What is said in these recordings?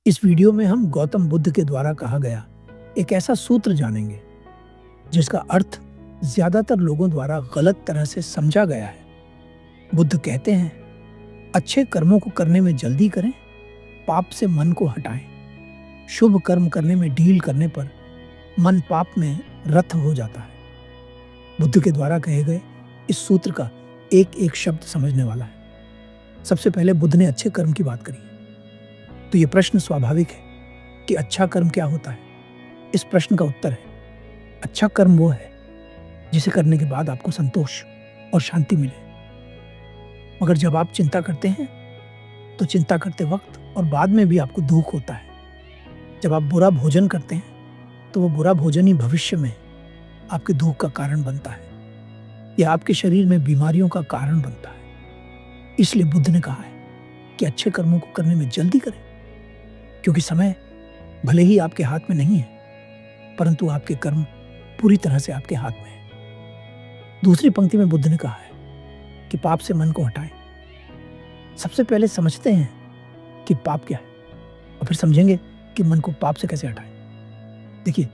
इस वीडियो में हम गौतम बुद्ध के द्वारा कहा गया एक ऐसा सूत्र जानेंगे जिसका अर्थ ज्यादातर लोगों द्वारा गलत तरह से समझा गया है। बुद्ध कहते हैं, अच्छे कर्मों को करने में जल्दी करें, पाप से मन को हटाएं। शुभ कर्म करने में ढील करने पर मन पाप में रत हो जाता है। बुद्ध के द्वारा कहे गए इस सूत्र का एक एक शब्द समझने वाला है। सबसे पहले बुद्ध ने अच्छे कर्म की बात करी, तो ये प्रश्न स्वाभाविक है कि अच्छा कर्म क्या होता है। इस प्रश्न का उत्तर है, अच्छा कर्म वो है जिसे करने के बाद आपको संतोष और शांति मिले। मगर जब आप चिंता करते हैं तो चिंता करते वक्त और बाद में भी आपको दुख होता है। जब आप बुरा भोजन करते हैं तो वो बुरा भोजन ही भविष्य में आपके दुख का कारण बनता है या आपके शरीर में बीमारियों का कारण बनता है। इसलिए बुद्ध ने कहा है कि अच्छे कर्मों को करने में जल्दी करें, क्योंकि समय भले ही आपके हाथ में नहीं है, परंतु आपके कर्म पूरी तरह से आपके हाथ में है। दूसरी पंक्ति में बुद्ध ने कहा है कि पाप से मन को हटाएं। सबसे पहले समझते हैं कि पाप क्या है और फिर समझेंगे कि मन को पाप से कैसे हटाएं। देखिए,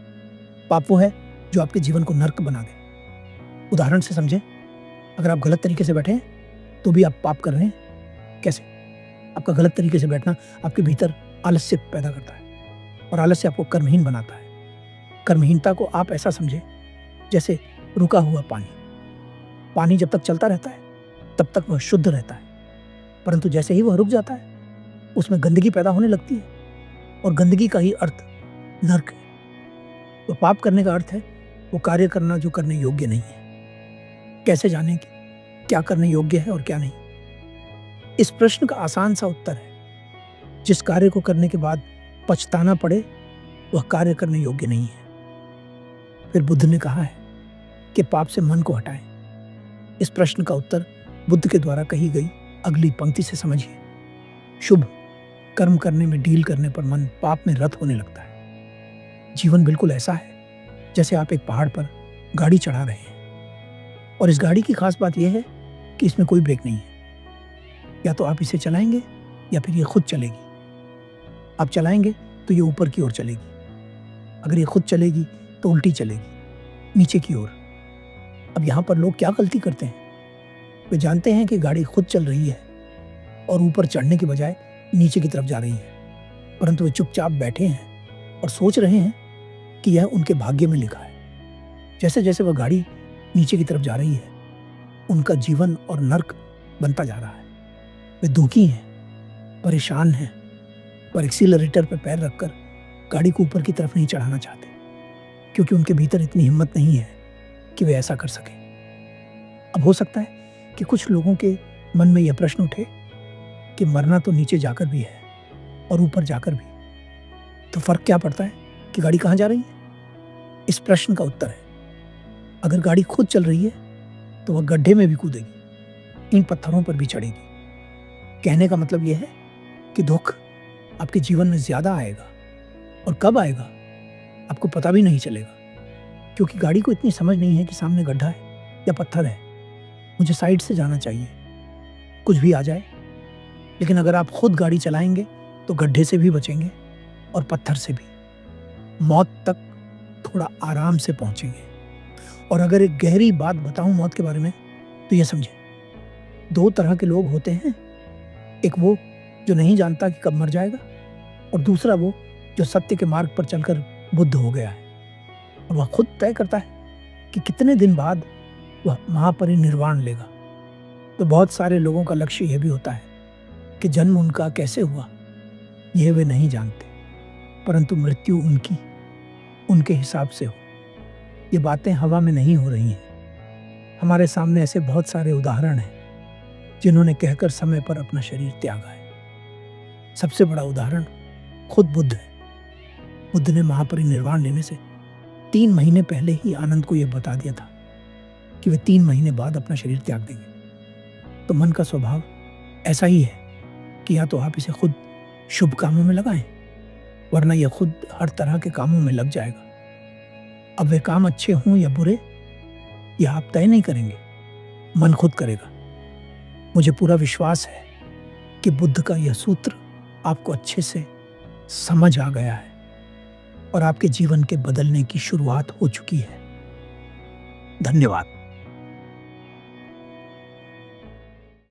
पाप वो है जो आपके जीवन को नर्क बना दे। उदाहरण से समझें, अगर आप गलत तरीके से बैठे हैं तो भी आप पाप कर रहे हैं। कैसे? आपका गलत तरीके से बैठना आपके भीतर आलस्य पैदा करता है और आलस्य आपको कर्महीन बनाता है। कर्महीनता को आप ऐसा समझें जैसे रुका हुआ पानी। पानी जब तक चलता रहता है तब तक वह शुद्ध रहता है, परंतु जैसे ही वह रुक जाता है उसमें गंदगी पैदा होने लगती है और गंदगी का ही अर्थ नर्क है। तो पाप करने का अर्थ है वो कार्य करना जो करने योग्य नहीं है। कैसे जानें कि क्या करने योग्य है और क्या नहीं? इस प्रश्न का आसान सा उत्तर है, जिस कार्य को करने के बाद पछताना पड़े वह कार्य करने योग्य नहीं है। फिर बुद्ध ने कहा है कि पाप से मन को हटाएं। इस प्रश्न का उत्तर बुद्ध के द्वारा कही गई अगली पंक्ति से समझिए। शुभ कर्म करने में ढील करने पर मन पाप में रत होने लगता है। जीवन बिल्कुल ऐसा है जैसे आप एक पहाड़ पर गाड़ी चढ़ा रहे हैं और इस गाड़ी की खास बात यह है कि इसमें कोई ब्रेक नहीं है। या तो आप इसे चलाएंगे या फिर ये खुद चलेगी। आप चलाएंगे तो ये ऊपर की ओर चलेगी, अगर ये खुद चलेगी तो उल्टी चलेगी, नीचे की ओर। अब यहाँ पर लोग क्या गलती करते हैं? वे जानते हैं कि गाड़ी खुद चल रही है और ऊपर चढ़ने की बजाय नीचे की तरफ जा रही है, परंतु वे चुपचाप बैठे हैं और सोच रहे हैं कि यह उनके भाग्य में लिखा है। जैसे जैसे वह गाड़ी नीचे की तरफ जा रही है, उनका जीवन और नर्क बनता जा रहा है। वे दुखी हैं, परेशान हैं, पर एक्सीलरेटर पर पैर रखकर गाड़ी को ऊपर की तरफ नहीं चढ़ाना चाहते, क्योंकि उनके भीतर इतनी हिम्मत नहीं है कि वे ऐसा कर सकें। अब हो सकता है कि कुछ लोगों के मन में यह प्रश्न उठे कि मरना तो नीचे जाकर भी है और ऊपर जाकर भी, तो फर्क क्या पड़ता है कि गाड़ी कहाँ जा रही है? इस प्रश्न का उत्तर है, अगर गाड़ी खुद चल रही है तो वह गड्ढे में भी कूदेगी, इन पत्थरों पर भी चढ़ेगी। कहने का मतलब यह है कि दुख आपके जीवन में ज्यादा आएगा, और कब आएगा आपको पता भी नहीं चलेगा, क्योंकि गाड़ी को इतनी समझ नहीं है कि सामने गड्ढा है या पत्थर है, मुझे साइड से जाना चाहिए, कुछ भी आ जाए। लेकिन अगर आप खुद गाड़ी चलाएंगे तो गड्ढे से भी बचेंगे और पत्थर से भी, मौत तक थोड़ा आराम से पहुंचेंगे। और अगर एक गहरी बात बताऊं मौत के बारे में तो यह समझें, दो तरह के लोग होते हैं। एक वो जो नहीं जानता कि कब मर जाएगा, और दूसरा वो जो सत्य के मार्ग पर चलकर बुद्ध हो गया है और वह खुद तय करता है कि कितने दिन बाद वह महापरिनिर्वाण लेगा। तो बहुत सारे लोगों का लक्ष्य यह भी होता है कि जन्म उनका कैसे हुआ यह वे नहीं जानते, परंतु मृत्यु उनकी उनके हिसाब से हो। ये बातें हवा में नहीं हो रही हैं। हमारे सामने ऐसे बहुत सारे उदाहरण हैं जिन्होंने कहकर समय पर अपना शरीर त्यागा है। सबसे बड़ा उदाहरण खुद बुद्ध है। बुद्ध ने महापरिनिर्वाण लेने से 3 महीने पहले ही आनंद को यह बता दिया था कि वे 3 महीने बाद अपना शरीर त्याग देंगे। तो मन का स्वभाव ऐसा ही है कि या तो आप इसे खुद शुभ कामों में लगाएं, वरना यह खुद हर तरह के कामों में लग जाएगा। अब वे काम अच्छे हों या बुरे, यह आप तय नहीं करेंगे, मन खुद करेगा। मुझे पूरा विश्वास है कि बुद्ध का यह सूत्र आपको अच्छे से समझ आ गया है और आपके जीवन के बदलने की शुरुआत हो चुकी है। धन्यवाद।